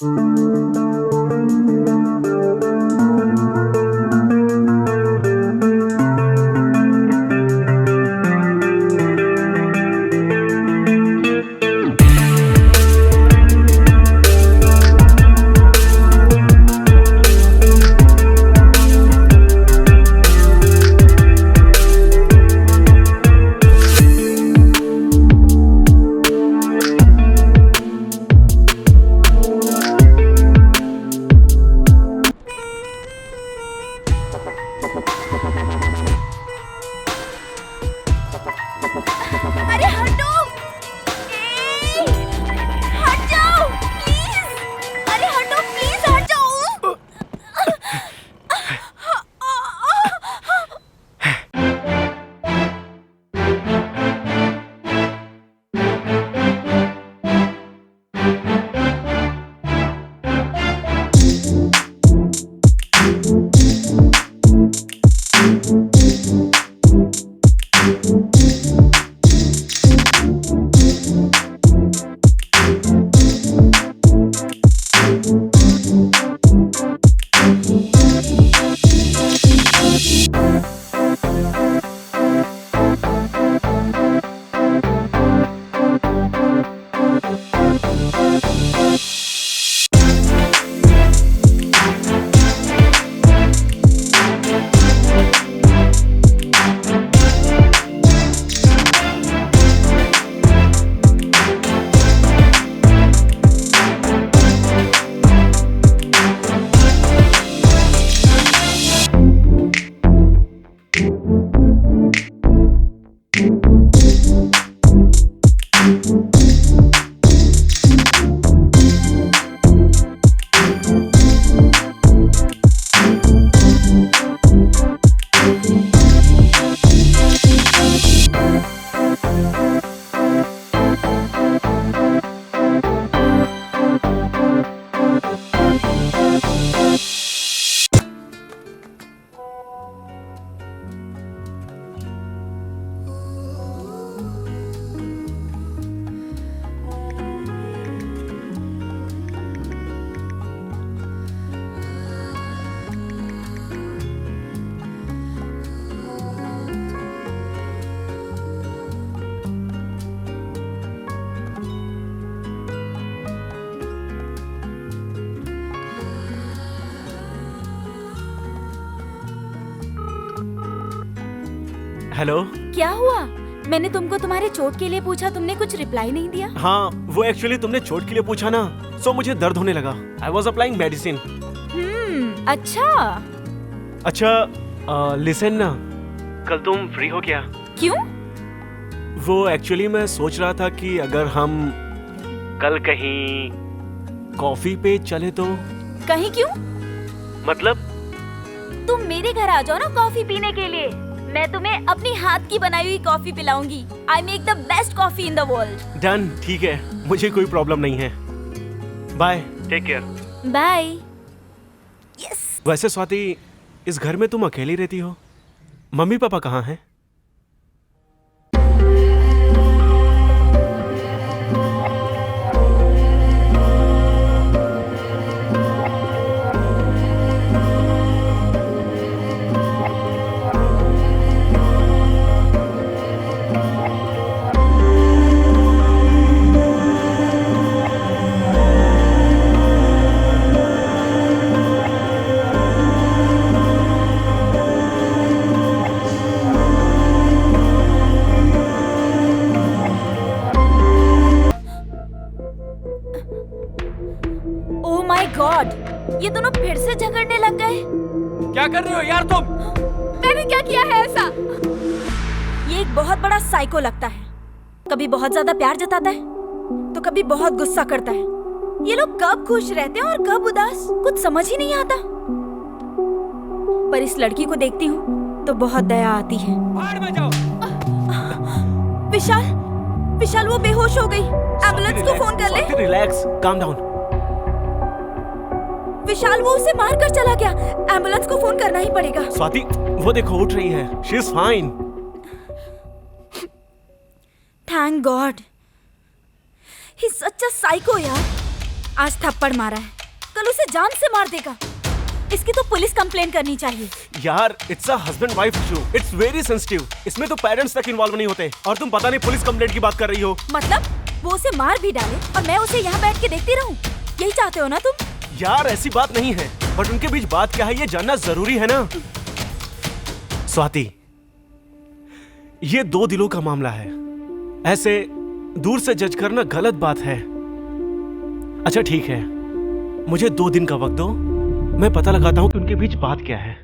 अरे हटो! हट जाओ प्लीज! अरे हटो प्लीज, हट जाओ! हेलो। क्या हुआ? मैंने तुमको तुम्हारे चोट के लिए पूछा, तुमने कुछ रिप्लाई नहीं दिया। हाँ, वो एक्चुअली तुमने चोट के लिए पूछा ना, सो मुझे दर्द होने लगा। I was applying medicine. अच्छा। अच्छा, लिसन ना, कल तुम फ्री हो क्या? क्यों? वो एक्चुअली मैं सोच रहा था कि अगर हम कल कहीं कॉफी पे चले तो। कहीं क्यों? मतलब तुम मेरे घर आ जाओ ना कॉफी पीने के लिए। मैं तुम्हें अपनी हाथ की बनाई हुई कॉफी पिलाऊंगी। I make the best coffee in the world. Done, ठीक है, मुझे कोई प्रॉब्लम नहीं है। Bye, take care. Bye. Yes. वैसे स्वाति, इस घर में तुम अकेली रहती हो? मम्मी पापा कहाँ हैं? ओह माय गॉड, ये दोनों फिर से झगड़ने लग गए। क्या कर रही हो यार तुम? मैंने क्या किया है ऐसा? ये एक बहुत बड़ा साइको लगता है। कभी बहुत ज्यादा प्यार जताता है तो कभी बहुत गुस्सा करता है। ये लोग कब खुश रहते हैं और कब उदास, कुछ समझ ही नहीं आता। पर इस लड़की को देखती हूँ तो बहुत दया आती है। बाहर में जाओ। विशाल, विशाल वो बेहोश हो गई। एम्बुलेंस को फोन कर ले। Relax, calm down. विशाल वो उसे मार कर चला गया। एम्बुलेंस को फोन करना ही पड़ेगा। स्वाति, वो देखो उठ रही है। She is fine. Thank God. He is such a psycho यार। आज थप्पड़ मारा है, कल उसे जान से मार देगा। इसकी तो पुलिस कंप्लेन करनी चाहिए। यार it's a husband wife issue, it's very sensitive. इसमें तो पेरेंट्स तक इन्वॉल्व नहीं होते और तुम पता नहीं पुलिस कंप्लेंट की बात कर रही हो। मतलब वो उसे मार भी डाले और मैं उसे यहाँ बैठ के देखती रहूं, यही चाहते हो ना तुम? यार ऐसी बात नहीं है, बट उनके बीच बात क्या है ये जानना जरूरी है ना। स्वाति, ये दो दिलों का मामला है, ऐसे दूर से जज करना गलत बात है। अच्छा ठीक है, मुझे 2 दिन का वक्त दो, मैं पता लगाता हूं कि उनके बीच बात क्या है।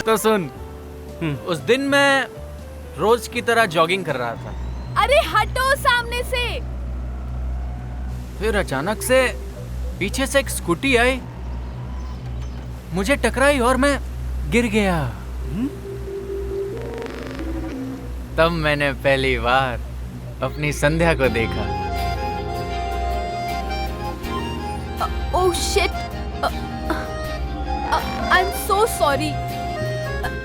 तो सुन, उस दिन मैं रोज की तरह जॉगिंग कर रहा था। अरे हटो सामने से। फिर अचानक से पीछे से एक स्कूटी आई, मुझे टकराई और मैं गिर गया। तब मैंने पहली बार अपनी संध्या को देखा। Oh shit, I am so sorry.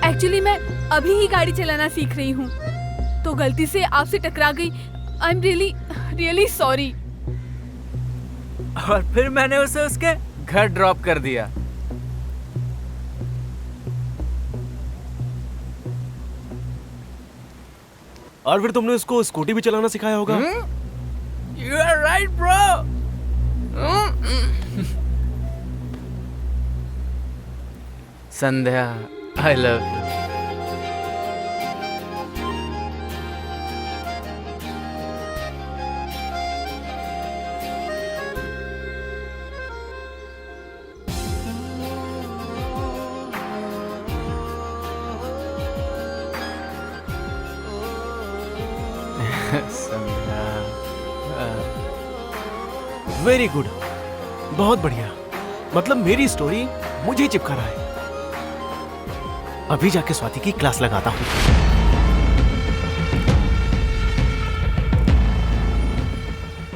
Actually मैं अभी ही गाड़ी चलाना सीख रही हूँ, तो गलती से आपसे टकरा गई। I am really really sorry. और फिर मैंने उसे उसके घर ड्रॉप कर दिया। और फिर तुमने उसको स्कूटी भी चलाना सिखाया होगा। You are right, bro. Sandhya, I love you. Very good, बहुत बढ़िया। मतलब मेरी स्टोरी मुझे ही चिपका रहा है। अभी जाके स्वाति की क्लास लगाता हूँ।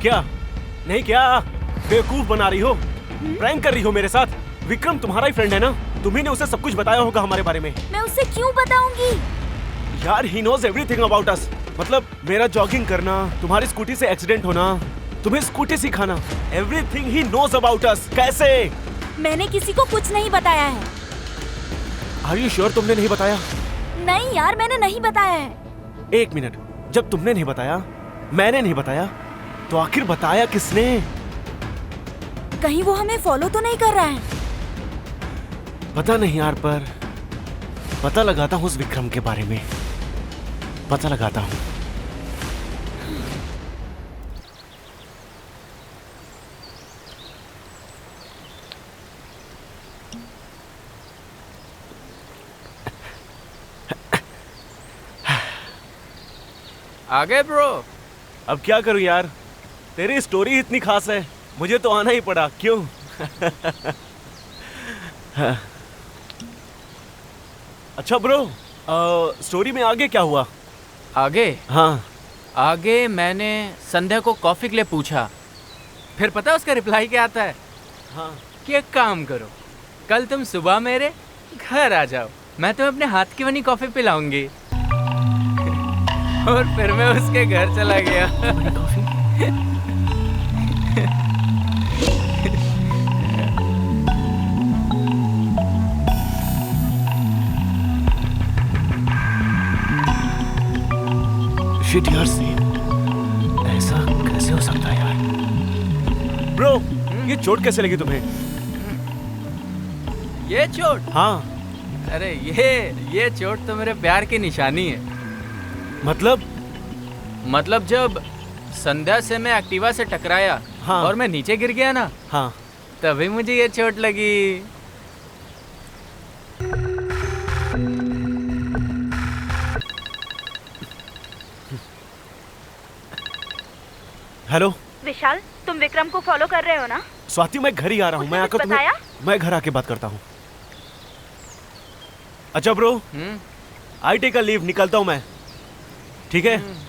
क्या नहीं, क्या बेवकूफ बना रही हो? प्रैंक कर रही हो मेरे साथ? विक्रम तुम्हारा ही फ्रेंड है ना? तुम्ही ने उसे सब कुछ बताया होगा हमारे बारे में। मैं उसे क्यों बताऊंगी? यार he knows everything about us. मतलब मेरा जॉगिंग करना, तुम्हारी स्कूटी से एक्सीडेंट होना, तुम्हें स्कूटी सिखाना, everything he knows about us. कैसे? मैंने किसी को कुछ नहीं बताया है। आर यू श्योर तुमने नहीं बताया? नहीं यार, मैंने नहीं बताया है। एक मिनट, जब तुमने नहीं बताया, मैंने नहीं बताया, तो आखिर बताया किसने? कहीं वो हमें फॉलो तो नहीं कर रहा है? पता नहीं यार, पर पता लगाता हूँ उस विक्रम के बारे में, पता लगाता हूँ। आ गए ब्रो। अब क्या करूं यार, तेरी स्टोरी इतनी खास है, मुझे तो आना ही पड़ा। क्यों? अच्छा ब्रो, स्टोरी में आगे क्या हुआ? आगे? हाँ। आगे मैंने संध्या को कॉफी के लिए पूछा, फिर पता है उसका रिप्लाई क्या आता है? हाँ। कि एक काम करो, कल तुम सुबह मेरे घर आ जाओ, मैं तुम्हें अपने हाथ की बनी कॉफी पिलाऊंगी। और फिर मैं उसके घर चला गया। शिट यार, सीन ऐसा कैसे हो सकता है यार? ब्रो, ये चोट कैसे लगी तुम्हें? ये चोट? हाँ। अरे ये चोट तो मेरे प्यार की निशानी है। मतलब जब संध्या से मैं एक्टिवा से टकराया, हाँ। और मैं नीचे गिर गया ना, हाँ। तभी मुझे ये चोट लगी। हेलो विशाल, तुम विक्रम को फॉलो कर रहे हो ना? स्वाति, मैं घर ही आ रहा हूँ। उसने मैं कुछ आकर बताया? मैं घर आके बात करता हूँ। अच्छा bro, I take a leave, निकलता हूँ मैं, ठीक है?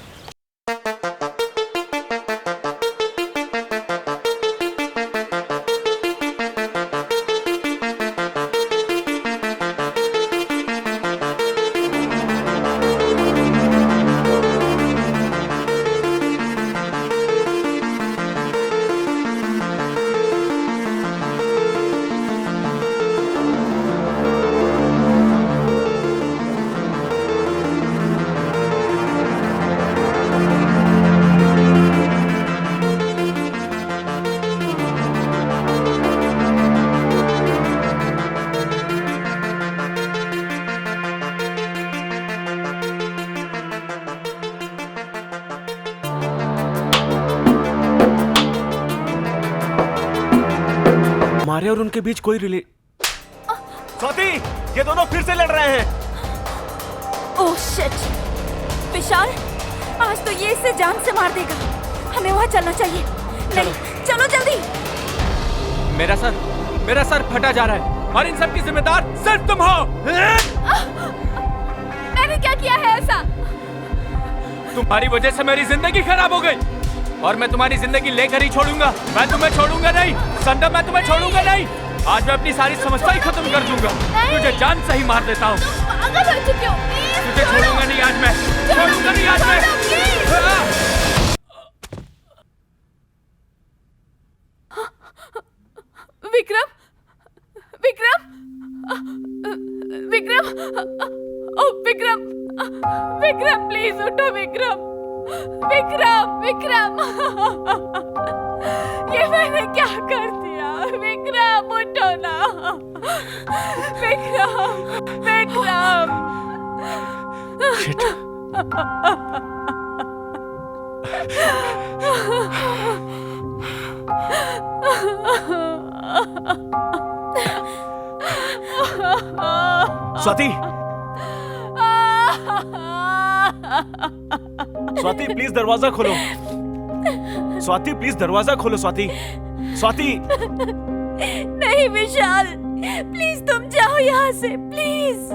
हमारे और उनके बीच कोई स्वाति, ये दोनों फिर से लड़ रहे हैं। Oh shit! विशाल, आज तो ये इसे जान से मार देगा। हमें वहाँ चलना चाहिए। नहीं, चलो जल्दी। मेरा सर फटा जा रहा है और इन सब की जिम्मेदार सिर्फ तुम हो। मैंने क्या किया है ऐसा? तुम्हारी वजह से मेरी जिंदगी खराब हो गई और मैं तुम्हारी जिंदगी लेकर ही छोड़ूंगा। मैं तुम्हें छोड़ूंगा नहीं संध्या, मैं तुम्हें छोड़ूंगा नहीं। आज मैं अपनी सारी समस्या ही खत्म कर दूंगा। तुझे जान से ही मार देता हूँ। पागल हो चुके हो। तुझे छोड़ूंगा नहीं आज मैं, छोड़ूंगा नहीं आज मैं। विक्रम, विक्रम, विक्रम, ओ विक्रम, विक्रम प्लीज उठो विक्रम, विक्रम, विक्रम। ये मैंने क्या कर दिया? विक्रम उठो ना, विक्रम, विक्रम। शिट। स्वाति, स्वाति प्लीज दरवाजा खोलो। स्वाति प्लीज दरवाजा खोलो। स्वाति, स्वाति। नहीं नहीं विशाल, प्लीज तुम जाओ यहाँ से, प्लीज।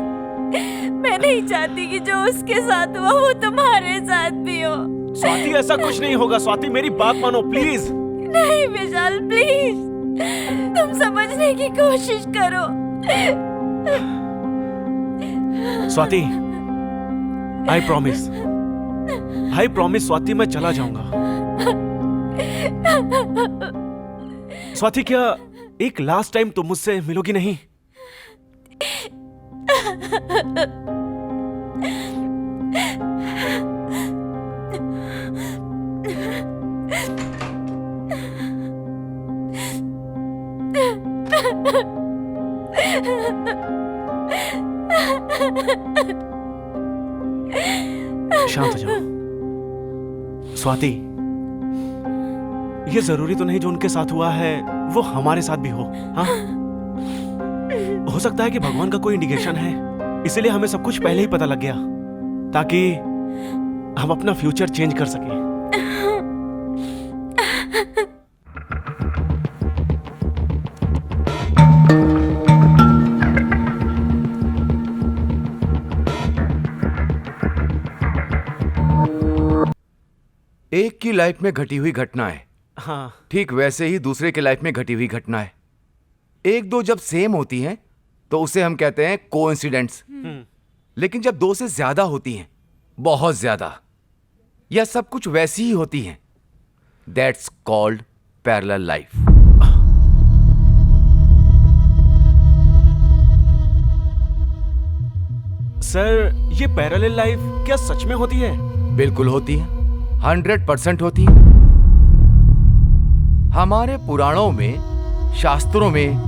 मैं नहीं चाहती कि जो उसके साथ हुआ वो तुम्हारे साथ भी हो। स्वाति ऐसा कुछ नहीं होगा। स्वाति मेरी बात मानो प्लीज। नहीं विशाल प्लीज, तुम समझने की कोशिश करो। स्वाति आई प्रॉमिस स्वाति मैं चला जाऊंगा। स्वाति क्या एक लास्ट टाइम तुम मुझसे मिलोगी नहीं? शांत हो जाओ स्वाति। ये जरूरी तो नहीं जो उनके साथ हुआ है वो हमारे साथ भी हो। हाँ, हो सकता है कि भगवान का कोई इंडिकेशन है, इसीलिए हमें सब कुछ पहले ही पता लग गया ताकि हम अपना फ्यूचर चेंज कर सकें। एक की लाइफ में घटी हुई घटना है, हाँ, ठीक वैसे ही दूसरे के लाइफ में घटी हुई घटना है। एक दो जब सेम होती हैं तो उसे हम कहते हैं कोइंसिडेंट्स। लेकिन जब दो से ज्यादा होती हैं, बहुत ज्यादा, या सब कुछ वैसी ही होती हैं, that's called parallel life. Sir ये पैरेलल लाइफ क्या सच में होती है? बिल्कुल होती है, 100% होती है। हमारे पुराणों में, शास्त्रों में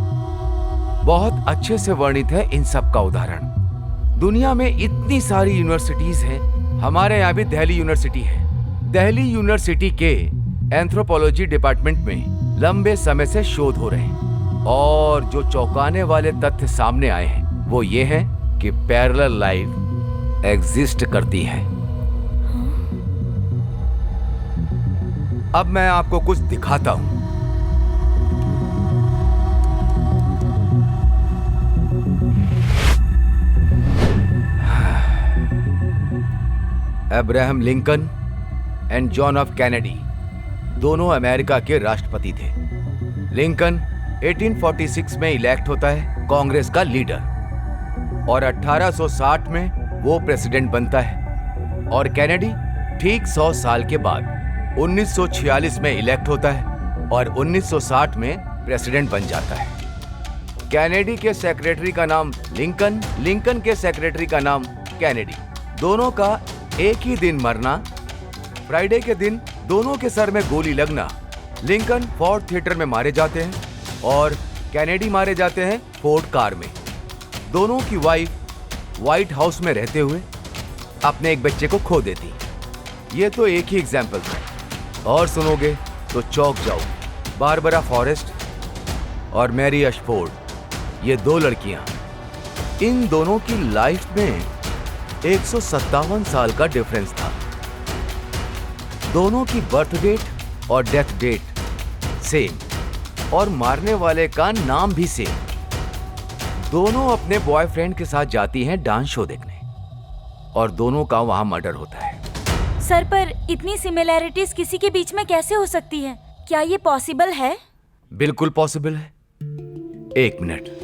बहुत अच्छे से वर्णित है इन सब का उदाहरण। दुनिया में इतनी सारी यूनिवर्सिटीज हैं, हमारे यहाँ भी दिल्ली यूनिवर्सिटी है। दिल्ली यूनिवर्सिटी के एंथ्रोपोलॉजी डिपार्टमेंट में लंबे समय से शोध हो रहे हैं और जो चौंकाने वाले तथ्य सामने आए हैं वो ये है कि पैरेलल लाइफ एग्जिस्ट करती है। अब मैं आपको कुछ दिखाता हूं। Abraham Lincoln and John F Kennedy दोनों अमेरिका के राष्ट्रपति थे। लिंकन 1846 में इलेक्ट होता है कांग्रेस का लीडर और 1860 में वो प्रेसिडेंट बनता है और कैनेडी ठीक 100 साल के बाद 1946 में इलेक्ट होता है और 1960 में प्रेसिडेंट बन जाता है। कैनेडी के सेक्रेटरी का नाम लिंकन, लिंकन के सेक्रेटरी का नाम कैनेडी। दोनों का एक ही दिन मरना, फ्राइडे के दिन दोनों के सर में गोली लगना। लिंकन फोर्ड थिएटर में मारे जाते हैं और कैनेडी मारे जाते हैं फोर्ड कार में। दोनों की वाइफ व्हाइट हाउस में रहते हुए अपने एक बच्चे को खो देती। ये तो एक ही एग्जाम्पल था, और सुनोगे तो चौंक जाओ। बारबरा फॉरेस्ट और मैरी अशफोर्ड, ये दो लड़कियां, इन दोनों की लाइफ में 157 साल का डिफरेंस था। दोनों की बर्थ डेट और डेथ डेट सेम और मारने वाले का नाम भी सेम। दोनों अपने बॉयफ्रेंड के साथ जाती हैं डांस शो देखने और दोनों का वहां मर्डर होता है। सर पर इतनी सिमिलैरिटीज किसी के बीच में कैसे हो सकती है? क्या ये पॉसिबल है? बिल्कुल पॉसिबल है। एक मिनट।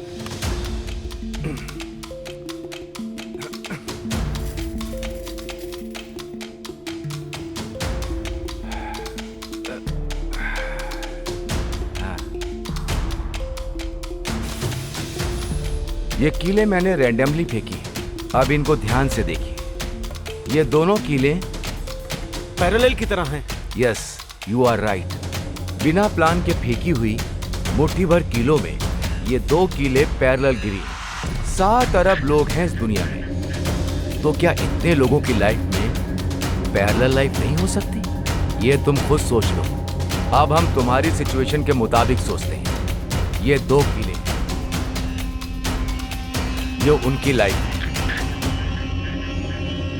ये कीले मैंने रैंडमली फेंकी, अब इनको ध्यान से देखिए। ये दोनों कीले पैरेलल की तरह हैं। Yes, you are right. बिना प्लान के फेंकी हुई मुट्ठी भर कीलों में ये दो कीले पैरेलल गिरी। 7 अरब लोग हैं इस दुनिया में, तो क्या इतने लोगों की लाइफ में पैरेलल लाइफ नहीं हो सकती? ये तुम खुद सोच लो। अब हम तुम्हारी सिचुएशन के मुताबिक सोचते हैं। ये दो कीले जो उनकी लाइफ है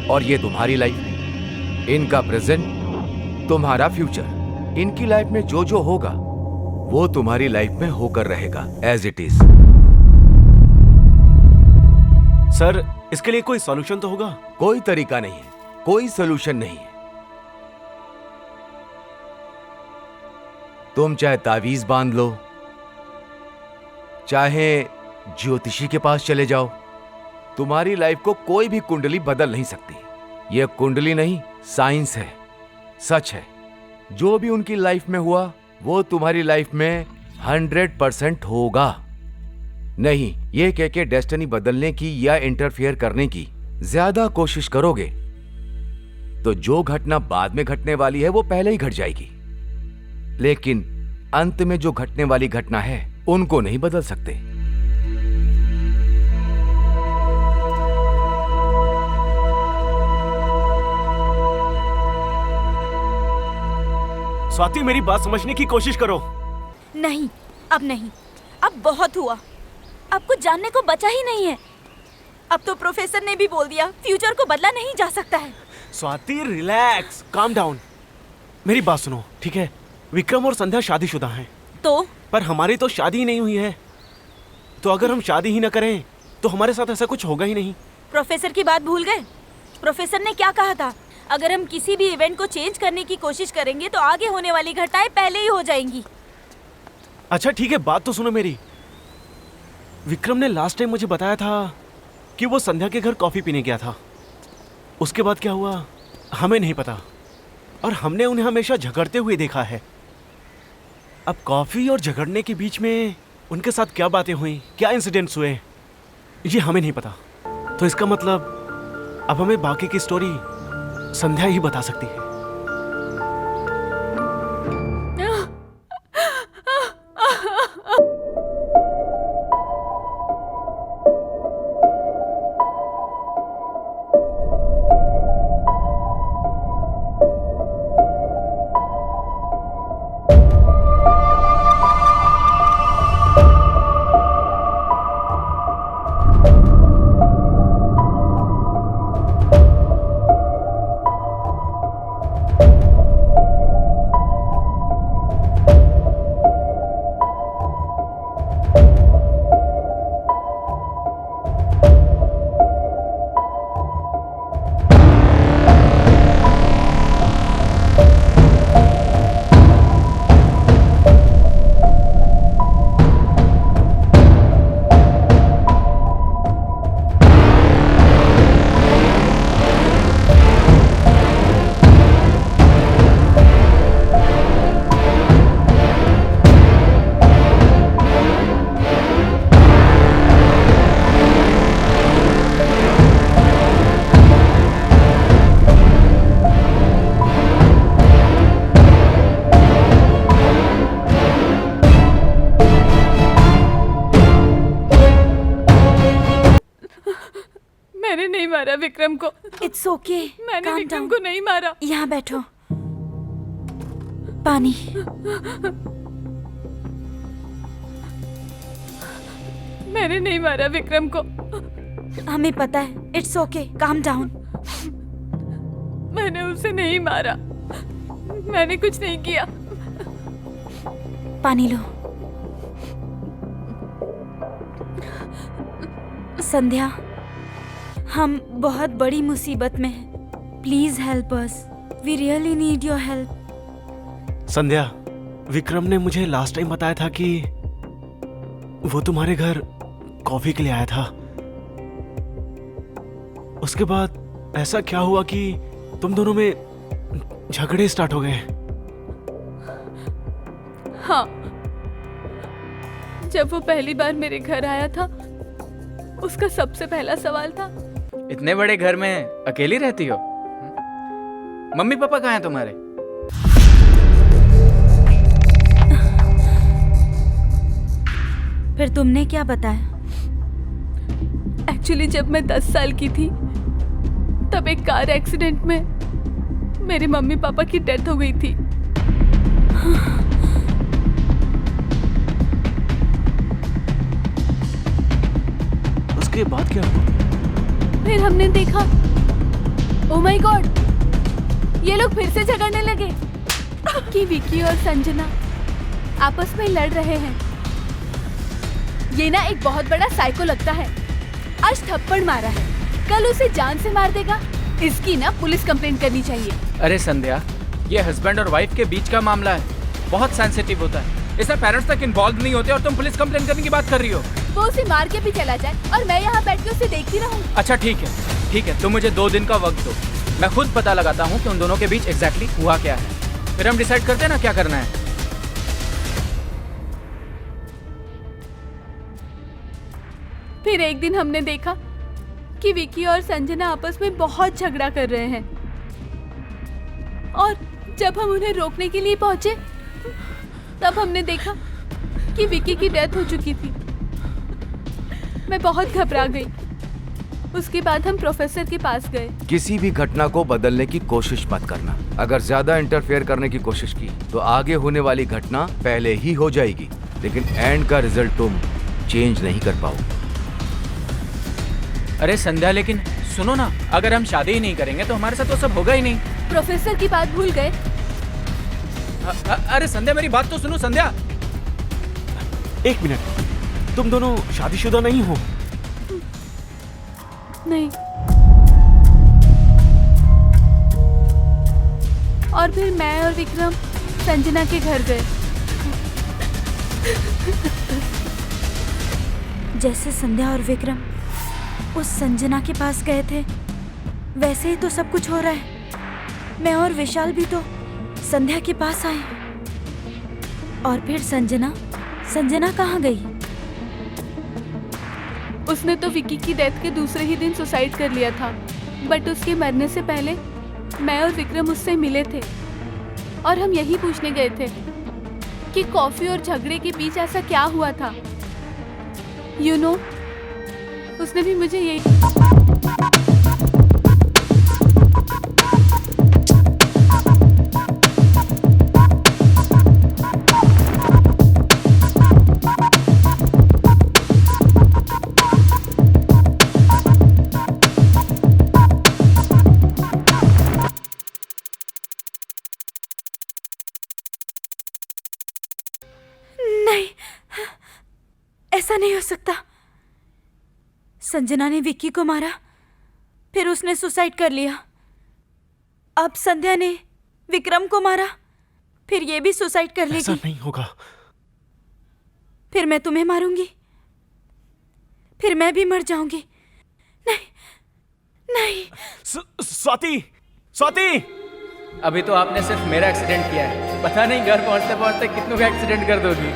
और ये तुम्हारी लाइफ है। इनका प्रेजेंट, तुम्हारा फ्यूचर। इनकी लाइफ में जो जो होगा वो तुम्हारी लाइफ में होकर रहेगा एज इट इज। सर, इसके लिए कोई सॉल्यूशन तो होगा? कोई तरीका नहीं है, कोई सोल्यूशन नहीं है। तुम चाहे तावीज बांध लो, चाहे ज्योतिषी के पास चले जाओ, तुम्हारी लाइफ को कोई भी कुंडली बदल नहीं सकती। यह कुंडली नहीं, साइंस है, सच है। जो भी उनकी लाइफ में हुआ वो तुम्हारी लाइफ में 100% होगा। नहीं, ये कह के डेस्टिनी बदलने की या इंटरफेयर करने की ज्यादा कोशिश करोगे तो जो घटना बाद में घटने वाली है वो पहले ही घट जाएगी। लेकिन अंत में जो घटने वाली घटना है उनको नहीं बदल सकते। स्वाति, मेरी बात समझने की कोशिश करो। नहीं, अब नहीं, अब बहुत हुआ। अब कुछ जानने को बचा ही नहीं है। अब तो प्रोफेसर ने भी बोल दिया, फ्यूचर को बदला नहीं जा सकता है। Swati, relax, calm down. मेरी बात सुनो, ठीक है? विक्रम और संध्या शादीशुदा हैं। तो पर हमारी तो शादी ही नहीं हुई है। तो अगर हम शादी ही ना करें तो हमारे साथ ऐसा कुछ होगा ही नहीं। प्रोफेसर की बात भूल गए? प्रोफेसर ने क्या कहा था? अगर हम किसी भी इवेंट को चेंज करने की कोशिश करेंगे तो आगे होने वाली घटनाएं पहले ही हो जाएंगी। अच्छा ठीक है, बात तो सुनो मेरी। विक्रम ने लास्ट टाइम मुझे बताया था कि वो संध्या के घर कॉफी पीने गया था। उसके बाद क्या हुआ हमें नहीं पता, और हमने उन्हें हमेशा झगड़ते हुए देखा है। अब कॉफी और झगड़ने के बीच में उनके साथ क्या बातें हुई, क्या इंसिडेंट्स हुए, ये हमें नहीं पता। तो इसका मतलब अब हमें बाकी की स्टोरी संध्या ही बता सकती है। मैंने नहीं मारा विक्रम को। इट्स ओके, मैंने विक्रम को नहीं मारा। यहाँ बैठो, पानी। मैंने नहीं मारा विक्रम को। हमें पता है। It's okay, calm down. मैंने उसे नहीं मारा, मैंने कुछ नहीं किया। पानी लो। संध्या, हम बहुत बड़ी मुसीबत में हैं। Please help us, we really need your help. Sandhya, Vikram ने मुझे लास्ट टाइम बताया था कि वो तुम्हारे घर कॉफी के लिए आया था। उसके बाद ऐसा क्या हुआ कि तुम दोनों में झगड़े स्टार्ट हो गए? हाँ, जब वो पहली बार मेरे घर आया था, उसका सबसे पहला सवाल था, इतने बड़े घर में अकेली रहती हो? मम्मी पापा कहाँ हैं तुम्हारे? फिर तुमने क्या बताया? एक्चुअली जब मैं 10 साल की थी तब एक कार एक्सीडेंट में मेरे मम्मी पापा की डेथ हो गई थी। उसके बाद क्या हुआ? फिर हमने देखा, ओह माय गॉड, ये लोग फिर से झगड़ने लगे कि विकी और संजना आपस में लड़ रहे हैं। ये ना एक बहुत बड़ा साइको लगता है। आज थप्पड़ मारा है, कल उसे जान से मार देगा। इसकी ना पुलिस कंप्लेंट करनी चाहिए। अरे संध्या, ये हस्बैंड और वाइफ के बीच का मामला है, बहुत सेंसिटिव होता है। इसमें पेरेंट्स तक इन्वॉल्व नहीं होते और तुम पुलिस कंप्लेंट करने की बात कर रही हो। वो उसे मार के भी चला जाए और मैं यहाँ बैठ के उसे देखती रहूँ। अच्छा ठीक है, तुम मुझे 2 दिन का वक्त दो, मैं खुद पता लगाता हूँ कि उन दोनों के बीच एग्जैक्टली हुआ क्या है, फिर हम डिसाइड करते हैं ना क्या करना है। फिर एक दिन हमने देखा कि विकी और संजना आपस में बहुत झगड़ा कर रहे हैं और जब हम उन्हें रोकने के लिए पहुंचे तब हमने देखा कि विकी की डेथ हो चुकी थी। मैं बहुत घबरा गई। उसके बाद हम प्रोफेसर के पास गए। किसी भी घटना को बदलने की कोशिश मत करना। अगर ज्यादा इंटरफेयर करने की कोशिश की तो आगे होने वाली घटना पहले ही हो जाएगी, लेकिन एंड का रिजल्ट तुम चेंज नहीं कर पाओगे। अरे संध्या, लेकिन सुनो ना, अगर हम शादी ही नहीं करेंगे तो हमारे साथ तो सब होगा ही नहीं। प्रोफेसर की बात भूल गए। अरे संध्या, मेरी बात तो सुनो संध्या। 1 मिनट, तुम दोनों शादीशुदा नहीं हो? नहीं। और फिर मैं और विक्रम संजना के घर गए। जैसे संध्या और विक्रम उस संजना के पास गए थे, वैसे ही तो सब कुछ हो रहा है। मैं और विशाल भी तो संध्या के पास आए। और फिर संजना कहाँ गई? उसने तो विकी की डेथ के दूसरे ही दिन सुसाइड कर लिया था, बट उसके मरने से पहले मैं और विक्रम उससे मिले थे और हम यही पूछने गए थे कि कॉफी और झगड़े के बीच ऐसा क्या हुआ था। यू नो, उसने भी मुझे यही नहीं, ऐसा नहीं हो सकता। संजना ने विक्की को मारा, फिर उसने सुसाइड कर लिया। अब संध्या ने विक्रम को मारा, फिर ये भी सुसाइड कर ऐसा लेगी। नहीं होगा। फिर मैं तुम्हें मारूंगी, फिर मैं भी मर जाऊंगी। नहीं नहीं। स्वाति! अभी तो आपने सिर्फ मेरा एक्सीडेंट किया है, पता नहीं घर पहुंचते पहुंचते कितनों का एक्सीडेंट कर दोगी।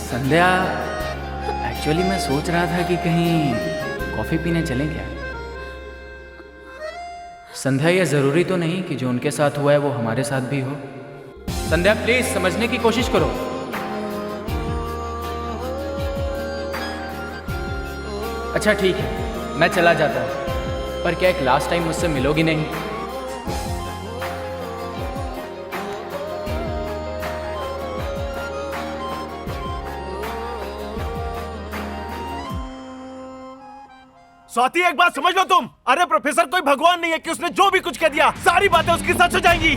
संध्या, एक्चुअली मैं सोच रहा था कि कहीं कॉफी पीने चलें क्या। संध्या, ये जरूरी तो नहीं कि जो उनके साथ हुआ है वो हमारे साथ भी हो। संध्या प्लीज समझने की कोशिश करो। अच्छा ठीक है, मैं चला जाता हूँ, पर क्या एक लास्ट टाइम मुझसे मिलोगी नहीं? स्वाति, एक बात समझ लो तुम। अरे प्रोफेसर कोई भगवान नहीं है कि उसने जो भी कुछ कह दिया सारी बातें उसकी सच हो जाएंगी।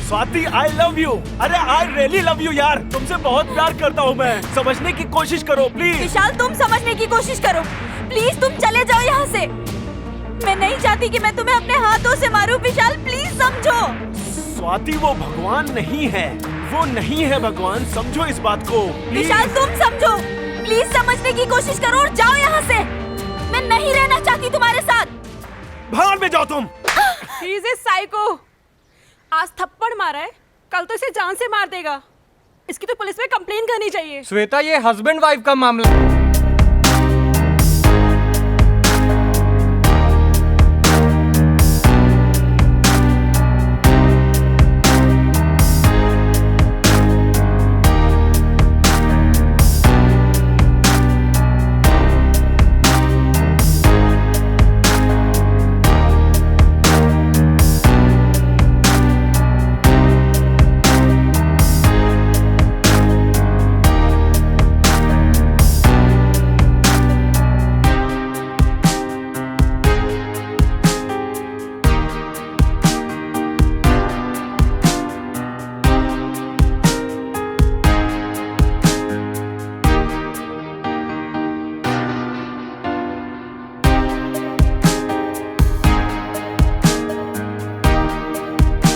Swati, I love you. अरे आई रियली लव यू यार, तुमसे बहुत प्यार करता हूँ मैं। समझने की कोशिश करो प्लीज। विशाल, तुम समझने की कोशिश करो प्लीज। तुम चले जाओ यहाँ से। मैं नहीं चाहती कि मैं तुम्हें अपने हाथों से मारूं। विशाल प्लीज समझो। स्वाति, वो भगवान नहीं है, वो नहीं है भगवान, समझो इस बाट को। विशाल तुम समझो प्लीज, समझने की कोशिश करो और जाओ यहाँ से। मैं नहीं रहना चाहती तुम्हारे साथ। भाड़ में जाओ तुम। He is a psycho। आज थप्पड़ मारा है, कल तो इसे जान से मार देगा। इसकी तो पुलिस में कंप्लेन करनी चाहिए। श्वेता, ये हस्बैंड वाइफ का मामला है।